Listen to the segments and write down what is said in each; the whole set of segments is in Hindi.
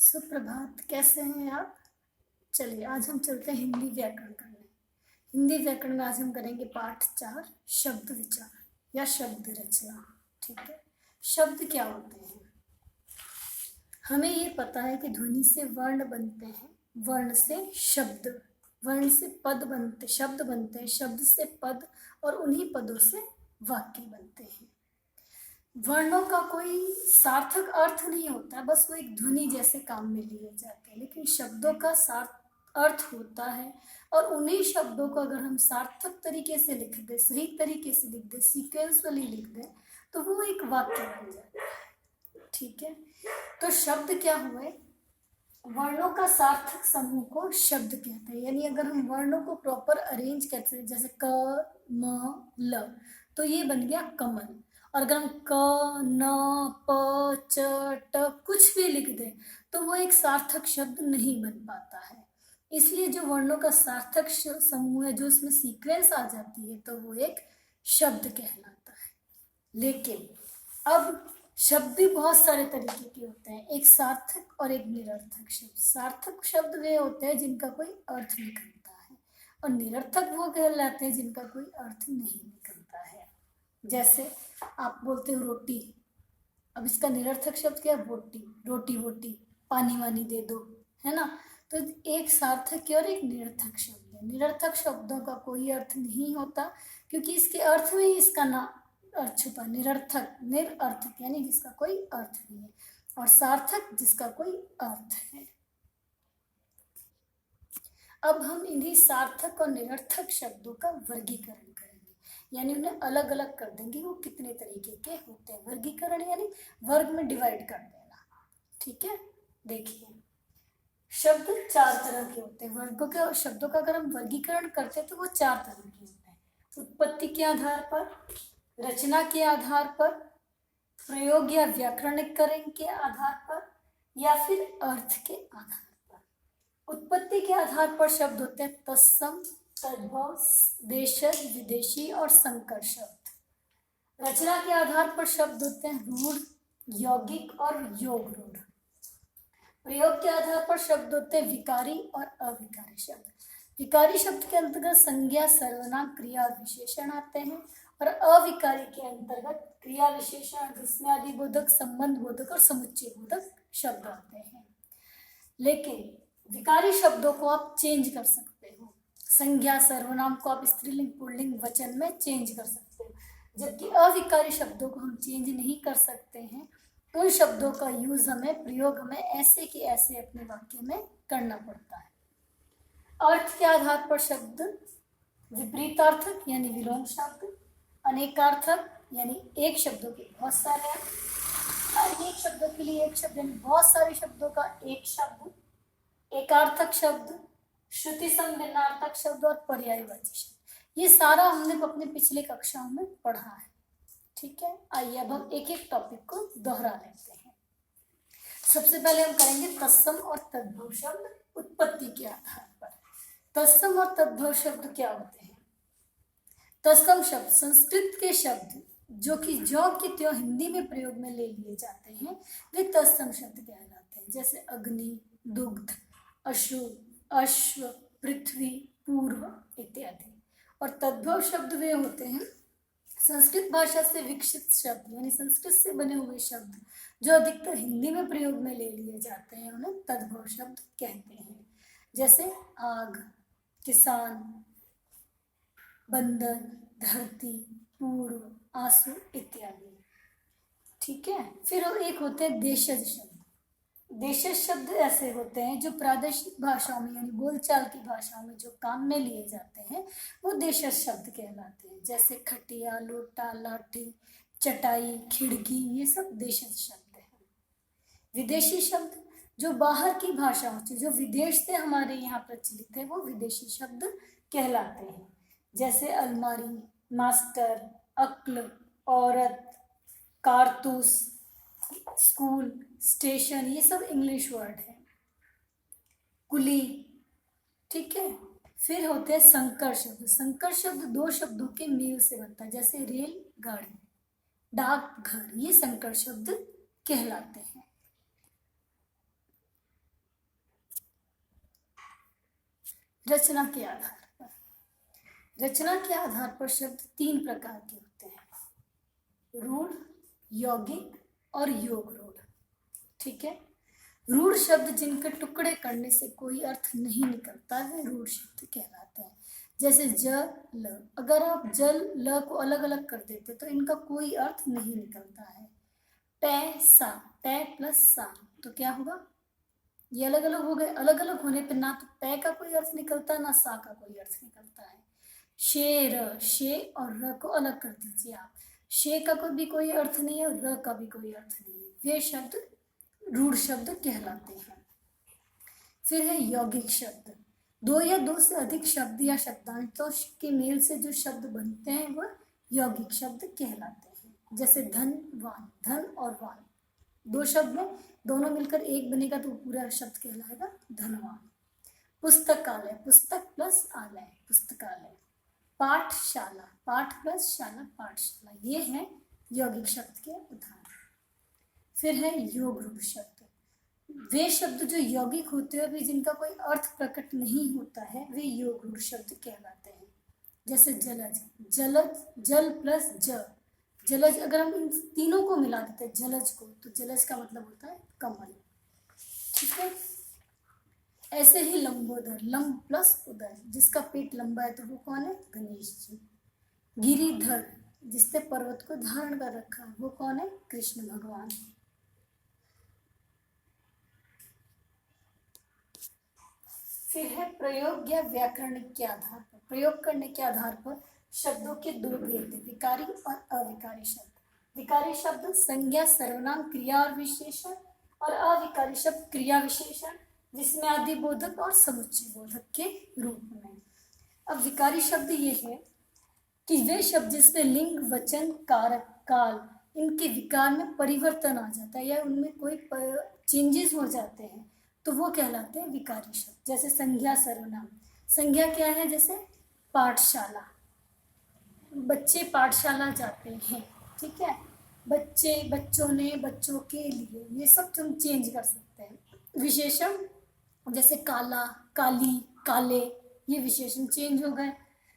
सुप्रभात। कैसे हैं आप? चलिए आज हम चलते हैं हिंदी व्याकरण करने। हिंदी व्याकरण में आज हम करेंगे पाठ 4 शब्द विचार या शब्द रचना। ठीक है, शब्द क्या होते हैं? हमें ये पता है कि ध्वनि से वर्ण बनते हैं, वर्ण से शब्द, वर्ण से पद बनते, शब्द बनते हैं, शब्द से पद और उन्हीं पदों से वाक्य बनते हैं। वर्णों का कोई सार्थक अर्थ नहीं होता, बस वो एक ध्वनि जैसे काम में लिए जाते हैं। लेकिन शब्दों का सार्थ अर्थ होता है और उन्हीं शब्दों को अगर हम सार्थक तरीके से लिख दें, सही तरीके से लिख दें, सीक्वेंसली लिख दें, तो वो एक वाक्य बन जाता है। ठीक है, तो शब्द क्या हुए? वर्णों का सार्थक समूह को शब्द कहते हैं। यानी अगर हम वर्णों को प्रॉपर अरेंज करते हैं, जैसे क म ल, तो ये बन गया कमल। और अगर हम क न प च ट कुछ भी लिख दें तो वो एक सार्थक शब्द नहीं बन पाता है। इसलिए जो वर्णों का सार्थक समूह है, जो उसमें सीक्वेंस आ जाती है, तो वो एक शब्द कहलाता है। लेकिन अब शब्द भी बहुत सारे तरीके के होते हैं, एक सार्थक और एक निरर्थक शब्द। सार्थक शब्द वे होते हैं जिनका कोई अर्थ निकलता है, और निरर्थक वो कहलाते हैं जिनका कोई अर्थ नहीं निकलता है। जैसे आप बोलते हो रोटी, अब इसका निरर्थक शब्द क्या है? बोटी, रोटी वोटी, पानी वानी दे दो, है ना। तो एक सार्थक और एक निरर्थक शब्द है। निरर्थक शब्दों का कोई अर्थ नहीं होता, क्योंकि इसके अर्थ में ही इसका ना अर्थ छुपा। निरर्थक, निरर्थक यानी जिसका कोई अर्थ नहीं है, और सार्थक जिसका कोई अर्थ है। अब हम इन्हीं सार्थक और निरर्थक शब्दों का वर्गीकरण करेंगे, यानी उन्हें अलग अलग कर देंगे। वो कितने तरीके के होते हैं? वर्गीकरण यानी वर्ग में डिवाइड कर देना। ठीक है, देखिए शब्द 4 तरह के होते हैं। वर्गों के शब्दों का अगर हम वर्गीकरण करते हैं तो वो 4 तरह के होते हैं। उत्पत्ति के आधार पर, रचना के आधार पर, प्रयोग या व्याकरणीकरण के आधार पर, या फिर अर्थ के आधार पर। उत्पत्ति के आधार पर शब्द होते हैं तत्सम, तद्भव, देशज, विदेशी और संकर शब्द। रचना के आधार पर शब्द होते हैं रूढ़, यौगिक और योग रूढ़। प्रयोग के आधार पर शब्द होते हैं विकारी और अविकारी शब्द। विकारी शब्द के अंतर्गत संज्ञा, सर्वनाम, क्रिया और विशेषण आते हैं, और अविकारी के अंतर्गत क्रिया, विशेषण, विस्मयादि बोधक, संबंध बोधक और समुच्चय बोधक शब्द आते हैं। लेकिन विकारी शब्दों को आप चेंज कर सकते हो। संज्ञा, सर्वनाम को आप स्त्रीलिंग, पुल्लिंग, वचन में चेंज कर सकते हो, जबकि अविकारी शब्दों को हम चेंज नहीं कर सकते हैं। उन शब्दों का यूज हमें, प्रयोग हमें ऐसे कि ऐसे अपने वाक्य में करना पड़ता है। अर्थ के आधार पर शब्द विपरीतार्थक यानी विलोम शब्द, अनेकार्थक यानी एक शब्दों के बहुत सारे अर्थ, अनेक शब्दों के लिए एक शब्द यानी बहुत सारे शब्दों का एक शब्द, एकार्थक शब्द, श्रुति संभिन्नार्थक शब्द और पर्यायवाची शब्द। ये सारा हमने अपने पिछले कक्षाओं में पढ़ा है। ठीक है, आइए अब हम एक एक टॉपिक को दोहरा लेते हैं। सबसे पहले हम करेंगे तत्सम और तद्भव शब्द उत्पत्ति के आधार पर। तत्सम और तद्भव शब्द क्या होते हैं? तत्सम शब्द संस्कृत के शब्द जो कि ज्यों के त्यों हिंदी में प्रयोग में ले लिए जाते हैं, वे तत्सम शब्द कहलाते हैं। जैसे अग्नि, दुग्ध, अशु, अश्व, पृथ्वी, पूर्व इत्यादि। और तद्भव शब्द वे होते हैं संस्कृत भाषा से विकसित शब्द, यानी संस्कृत से बने हुए शब्द जो अधिकतर हिंदी में प्रयोग में ले लिए जाते हैं, उन्हें तद्भव शब्द कहते हैं। जैसे आग, किसान, बंदर, धरती, पूर्व, आंसू इत्यादि। ठीक है, फिर एक होते हैं देशज शब्द। देशज शब्द ऐसे होते हैं जो प्रादेशिक भाषाओं में यानी बोलचाल की भाषाओं में जो काम में लिए जाते हैं, वो देशज शब्द कहलाते हैं। जैसे खटिया, लोटा, लाठी, चटाई, खिड़की, ये सब देशज शब्द हैं। विदेशी शब्द जो बाहर की भाषाओं से, जो विदेश से हमारे यहाँ प्रचलित है, वो विदेशी शब्द कहलाते हैं। जैसे अलमारी, मास्टर, अक्ल, औरत, कारतूस, स्कूल, स्टेशन, ये सब इंग्लिश वर्ड है। कुली। ठीक है, फिर होते हैं संकर शब्द। संकर शब्द 2 शब्दों के मेल से बनता है, जैसे रेल गाड़ी, डाक घर, ये संकर शब्द कहलाते हैं। रचना के आधार पर। रचना के आधार पर शब्द 3 प्रकार के होते हैं, रूढ़, यौगिक और योग रूढ़। ठीक है, रूढ़ शब्द जिनके टुकड़े करने से कोई अर्थ नहीं निकलता है रूढ़ शब्द कहलाते हैं। जैसे ज ल, अगर आप जल ल को अलग अलग कर देते तो इनका कोई अर्थ नहीं निकलता है। पैसा, पै प्लस सा, तो क्या होगा, ये अलग अलग हो गए। अलग अलग होने पे ना तो पै का कोई अर्थ निकलता ना सा का कोई अर्थ निकलता है। शेर, शे और र को अलग कर दीजिए आप, शे का भी कोई अर्थ नहीं है और र का भी कोई अर्थ नहीं है। ये शब्द रूढ़ शब्द कहलाते हैं। फिर है यौगिक शब्द, 2 या 2 से अधिक शब्द या शब्दांशों के मेल से जो शब्द बनते हैं वह यौगिक शब्द कहलाते हैं। जैसे धन, वान, धन और वान 2 शब्द में दोनों मिलकर एक बनेगा तो पूरा शब्द कहलाएगा धनवान। पुस्तकालय, पुस्तक प्लस आलय, पुस्तकालय। पाठशाला, पाठ प्लस शाला, पाठशाला। ये है यौगिक शब्द के उदाहरण। फिर है योग रूढ़ शब्द, वे शब्द जो यौगिक होते हैं भी जिनका कोई अर्थ प्रकट नहीं होता है वे योग रूढ़ शब्द कहलाते हैं। जैसे जलज, जलज, जल प्लस ज, जलज। अगर हम इन तीनों को मिला देते हैं जलज को तो जलज का मतलब होता है कमल। ठीक है, ऐसे ही लंबोदर, लंब प्लस उदर, जिसका पेट लंबा है तो वो कौन है, गणेश जी। गिरिधर, जिसने पर्वत को धारण कर रखा है वो कौन है, कृष्ण भगवान। फिर है प्रयोग या व्याकरण के आधार पर। प्रयोग करने के आधार पर शब्दों के 2 भेद, विकारी और अविकारी शब्द। विकारी शब्द संज्ञा, सर्वनाम, क्रिया और विशेषण, और अविकारी शब्द क्रिया विशेषण जिसमें आदि बोधक और समुच्चय बोधक के रूप में। अब विकारी शब्द ये है कि वे शब्द जिसमें लिंग, वचन, कारक, काल इनके विकार में परिवर्तन आ जाता है या उनमें कोई चेंजेस हो जाते हैं तो वो कहलाते हैं विकारी शब्द। जैसे संज्ञा, सर्वनाम। संज्ञा क्या है, जैसे पाठशाला, बच्चे पाठशाला जाते हैं। ठीक है, बच्चे, बच्चों ने, बच्चों के लिए, ये सब तुम चेंज कर सकते हैं। विशेषण जैसे काला, काली, काले, ये विशेषण चेंज हो गए।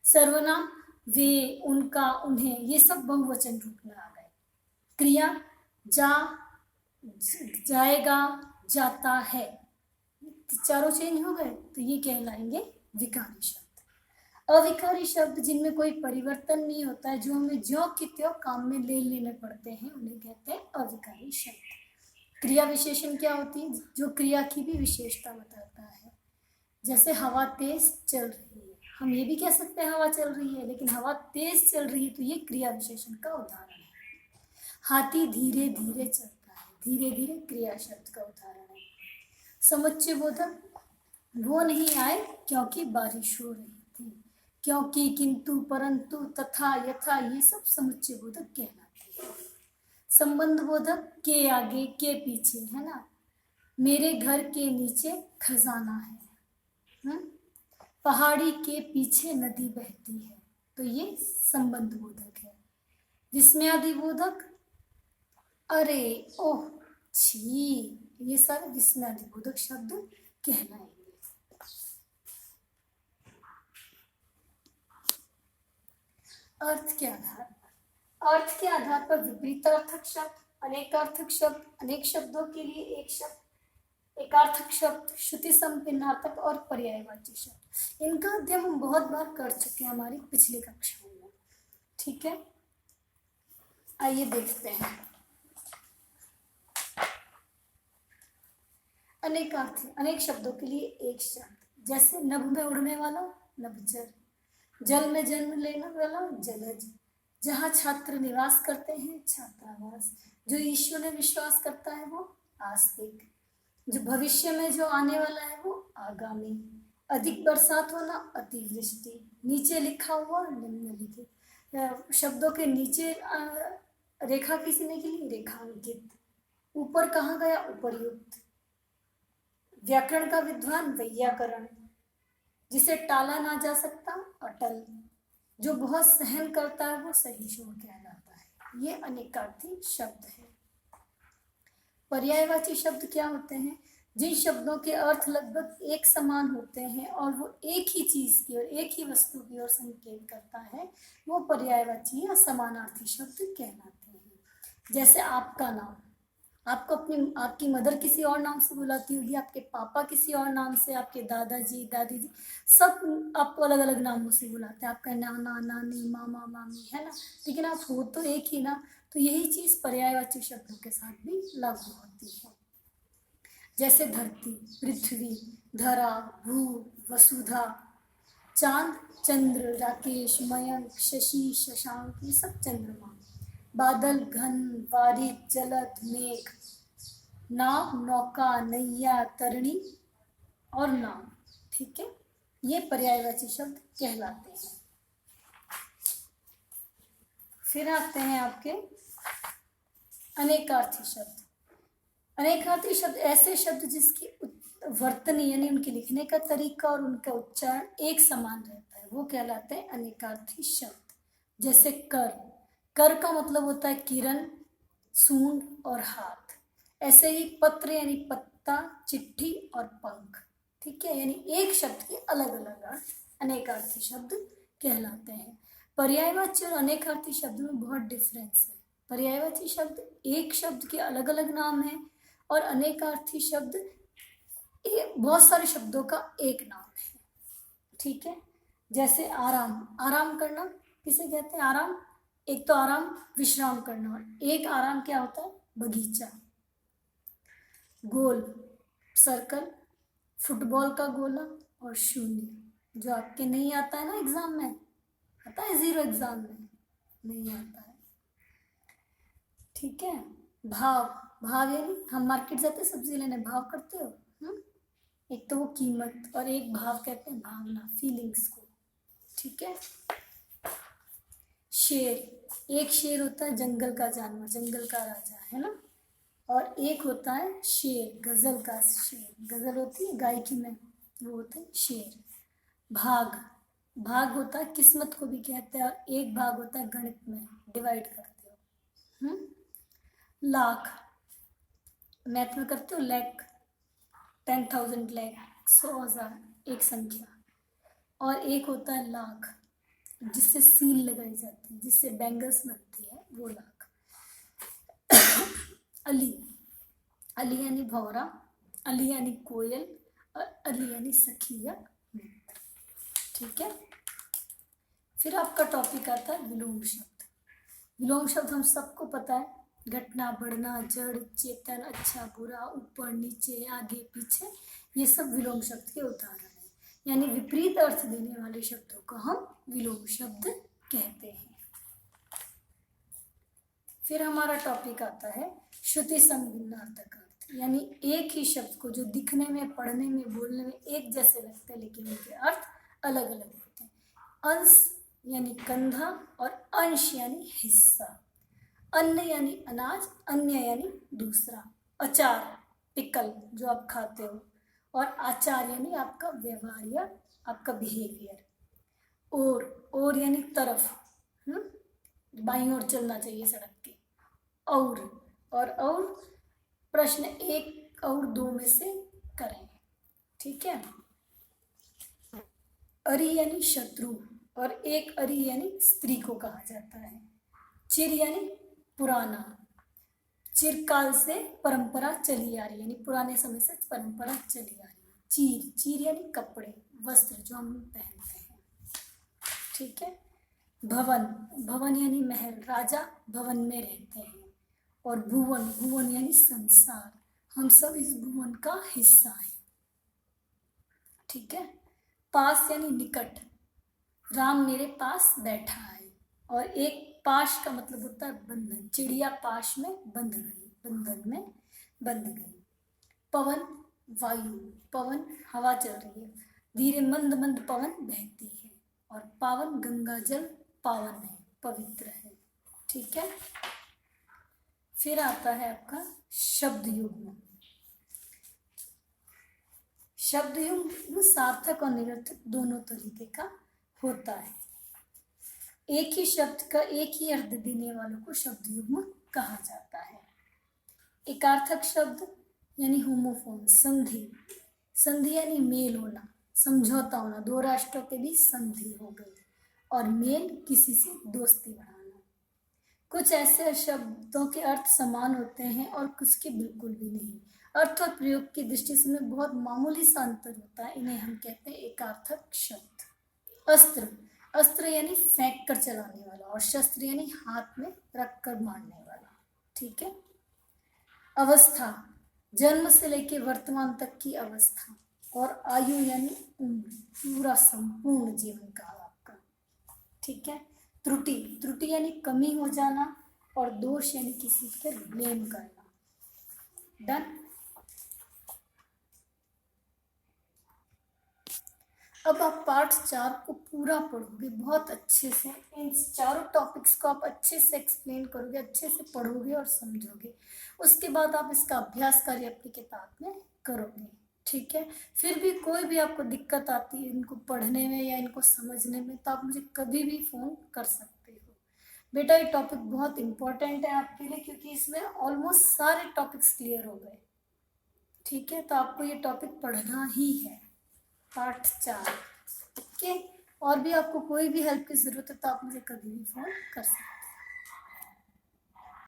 सर्वनाम वे, उनका, उन्हें, ये सब बहुवचन रूप में आ गए। क्रिया जा, जाएगा, जाता है, चारों चेंज हो गए तो ये कहलाएंगे विकारी शब्द। अविकारी शब्द जिनमें कोई परिवर्तन नहीं होता है, जो हमें ज्यों की त्यों काम में ले लेने पड़ते हैं उन्हें कहते हैं अविकारी शब्द। क्रिया विशेषण क्या होती है, जो क्रिया की भी विशेषता बताता है। जैसे हवा तेज चल रही है, हम ये भी कह सकते हैं हवा चल रही है, लेकिन हवा तेज चल रही है तो ये क्रिया विशेषण का उदाहरण है। हाथी धीरे धीरे चलता है, धीरे धीरे क्रिया शब्द का उदाहरण है। समुच्चय बोधक, वो नहीं आए क्योंकि बारिश हो रही थी, क्योंकि, किंतु, परंतु, तथा, यथा, ये सब समुच्चय बोधक कहलाते हैं। संबंध बोधक, के आगे के पीछे, है ना, मेरे घर के नीचे खजाना है, पहाड़ी के पीछे नदी बहती है, तो ये संबंध बोधक है। विस्मयादि बोधक, अरे, ओह, छी, ये सारे विस्मयादि बोधक शब्द कहलाएंगे। अर्थ के आधार पर, अर्थ के आधार पर विपरीतार्थक शब्द, अनेकार्थक शब्द, अनेक शब्दों के लिए एक शब्द, एकार्थक शब्द, श्रुति संपन्नार्थक और पर्यायवाची शब्द। इनका अध्ययन हम बहुत बार कर चुके हैं हमारी पिछली कक्षाओं में। ठीक है, आइए देखते हैं। अनेकार्थी, अनेक शब्दों के लिए एक शब्द, जैसे नभ में उड़ने वाला नभचर, जल में जन्म लेने वाला जलज, जहाँ छात्र निवास करते हैं छात्रावास, जो ईश्वर में विश्वास करता है वो आस्तिक, जो भविष्य में जो आने वाला है वो आगामी, अधिक बरसात होना अतिवृष्टि, नीचे लिखा हुआ निम्नलिखित। शब्दों के नीचे रेखा खींचने के लिए रेखांकित, ऊपर कहाँ गया उपर्युक्त, व्याकरण का विद्वान वैयाकरण, जिसे टाला ना जा सकता अटल, जो बहुत सहन करता है वो सहिष्णु कहलाता है। ये अनेकार्थी शब्द है। पर्यायवाची शब्द क्या होते हैं, जिन शब्दों के अर्थ लगभग एक समान होते हैं और वो एक ही चीज की और एक ही वस्तु की ओर संकेत करता है, वो पर्यायवाची या समानार्थी शब्द कहलाते हैं। जैसे आपका नाम, आपको आपकी मदर किसी और नाम से बुलाती होगी, आपके पापा किसी और नाम से, आपके दादाजी दादी जी सब आपको अलग अलग नामों से बुलाते हैं, आपका नाना नानी मामा मामी, है ना, लेकिन आप हो तो एक ही ना। तो यही चीज पर्यायवाची शब्दों के साथ भी लागू होती है। जैसे धरती, पृथ्वी, धरा, भू, वसुधा, चांद, चंद्र, राकेश, मयंक, शशि, शशांक, ये सब चंद्रमा, बादल, घन, वारिद, जलद, मेघ, नाव, नौका, नैया, तरणी और नाव। ठीक है, ये पर्यायवाची शब्द कहलाते हैं। फिर आते हैं आपके अनेकार्थी शब्द। अनेकार्थी शब्द ऐसे शब्द जिसकी वर्तनी यानी उनके लिखने का तरीका और उनका उच्चारण एक समान रहता है, वो कहलाते हैं अनेकार्थी शब्द। जैसे कर, कर का मतलब होता है किरण, सूंड और हाथ। ऐसे ही पत्र यानी पत्ता, चिट्ठी और पंख। ठीक है, यानी एक शब्द के अलग अलग अर्थ अनेकार्थी शब्द कहलाते हैं। पर्यायवाची और अनेकार्थी शब्द में बहुत डिफरेंस है। पर्यायवाची शब्द एक शब्द के अलग अलग नाम है और अनेकार्थी शब्द बहुत सारे शब्दों का एक नाम है। ठीक है, जैसे आराम, आराम करना किसे कहते हैं? आराम, एक तो आराम विश्राम करना और एक आराम क्या होता है? बगीचा। गोल, सर्कल, फुटबॉल का गोला और शून्य, जो आपके नहीं आता है ना एग्जाम में, आता है जीरो एग्जाम में नहीं आता है। ठीक है, भाव, भाव यानी हम मार्केट जाते सब्जी लेने, भाव करते हो। एक तो वो कीमत और एक भाव कहते हैं भावना, फीलिंग्स को। ठीक है, शेर, एक शेर होता है जंगल का जानवर, जंगल का राजा, है ना, और एक होता है शेर, गजल का शेर, गजल होती है गायकी में, वो होता है शेर। भाग, भाग होता है किस्मत को भी कहते हैं और एक भाग होता है गणित में डिवाइड करते हो। लाख, मैथ में करते हो लैख, 10,000 लैख, 100,000, एक संख्या। और एक होता है लाख, जिससे सील लगाई जाती है, जिससे बैंगल्स बनती है, वो लाख। अली, अली यानी भौरा, अली यानी कोयल और अली यानी सखी या मित्र। ठीक है, फिर आपका टॉपिक आता है विलोम शब्द। विलोम शब्द हम सबको पता है, घटना, बढ़ना, जड़, चेतन, अच्छा बुरा, ऊपर नीचे, आगे पीछे, ये सब विलोम शब्द के उदाहरण हैं। यानी विपरीत अर्थ देने वाले शब्दों को हम विलोम शब्द कहते हैं। फिर हमारा टॉपिक आता है श्रुति समभिन्नार्थक अर्थ, यानी एक ही शब्द को जो दिखने में, पढ़ने में, बोलने में एक जैसे लगते हैं लेकिन उनके अर्थ अलग अलग होते हैं। अंश यानी कंधा और अंश यानी हिस्सा। अन्न यानी अनाज, अन्य यानी दूसरा। अचार, पिकल जो आप खाते हो, और आचार यानी आपका व्यवहार या आपका बिहेवियर। और यानी तरफ, बाईं ओर चलना चाहिए सड़क के। और प्रश्न एक और दो में से करें। ठीक है, अरि यानी शत्रु और एक अरि यानी स्त्री को कहा जाता है। चिर यानी पुराना, चिरकाल से परंपरा चली आ रही है, यानी पुराने समय से परंपरा चली आ रही है। चीर, चीर यानी कपड़े, वस्त्र जो हम पहनते हैं। ठीक है, भवन, भवन यानी महल, राजा भवन में रहते हैं। और भुवन, भुवन यानी संसार, हम सब इस भुवन का हिस्सा हैं। ठीक है, पास यानी निकट, राम मेरे पास बैठा है। और एक पाश का मतलब होता है बंधन, चिड़िया पाश में बंध गई, बंधन में बंध गई। पवन, वायु, पवन हवा चल रही है, धीरे मंद मंद पवन बहती है। और पावन, गंगा जल पावन है, पवित्र है। ठीक है, फिर आता है आपका शब्द युग्म। शब्द युग्म सार्थक और निरर्थक दोनों तरीके का होता है। एक ही शब्द का एक ही अर्थ देने वालों को शब्द युग्म कहा जाता है। एकार्थक शब्द यानी होमोफोन, संधि, संधि यानी मेल होना, समझौता होना, दो राष्ट्रों के बीच संधि हो गई, और मेल किसी से दोस्ती बढ़ाना। कुछ ऐसे शब्दों के अर्थ समान होते हैं और कुछ के बिल्कुल भी नहीं। अर्थ और प्रयोग की दृष्टि से में बहुत मामूली सा अंतर होता है, इन्हें हम कहते हैं एकार्थक शब्द। अस्त्र, अस्त्र यानी फेंक कर चलाने वाला, और शस्त्र यानी हाथ में रख कर मारने वाला। ठीक है। अवस्था, जन्म से लेकर वर्तमान तक की अवस्था, और आयु यानी उम्र, पूरा संपूर्ण जीवन काल आपका। ठीक है। त्रुटि, त्रुटि यानी कमी हो जाना, और दोष यानी किसी पर ब्लेम करना। डन। अब आप पार्ट 4 को पूरा पढ़ोगे बहुत अच्छे से, इन चारों टॉपिक्स को आप अच्छे से एक्सप्लेन करोगे, अच्छे से पढ़ोगे और समझोगे। उसके बाद आप इसका अभ्यास कार्य अपनी किताब में करोगे। ठीक है। फिर भी कोई भी आपको दिक्कत आती है इनको पढ़ने में या इनको समझने में, तो आप मुझे कभी भी फ़ोन कर सकते हो। बेटा ये टॉपिक बहुत इम्पोर्टेंट है आपके लिए, क्योंकि इसमें ऑलमोस्ट सारे टॉपिक्स क्लियर हो गए। ठीक है। तो आपको ये टॉपिक पढ़ना ही है, पार्ट 4। ओके। और भी आपको कोई भी हेल्प की ज़रूरत है तो आप मुझे कभी भी फ़ोन कर सकते हैं।